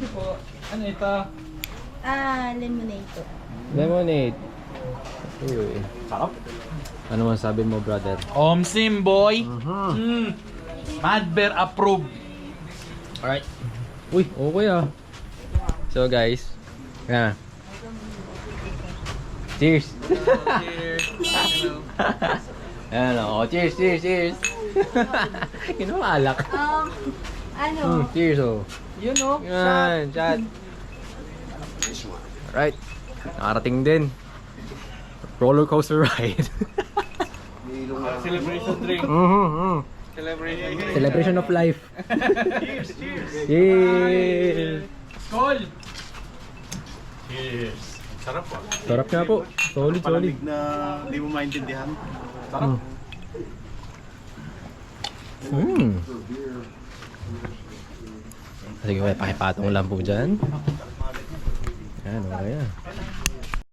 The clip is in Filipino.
you po. Ano ito? Lemonade po. Lemonade. Uy. Sarap. Ano masabi mo, brother? Omsim boy. Mad Bear approved. Alright. Uy, okay ah. So guys, yan. Cheers! Cheers. Ayan o, cheers, cheers, cheers! Kinumalak. Cheers oh. Yun o. Yan, chat. Alright. Nakarating din. Roller coaster ride. Celebration drink. Celebration drink. Celebration of life. Cheers, cheers. Cheers! Skol. Cheers. Sarap po. Sarap nga po. Solid, solid. Palamig na di mo maintindihan. Sarap. Sige, may pakipatong lang po dyan. Yan, okay na.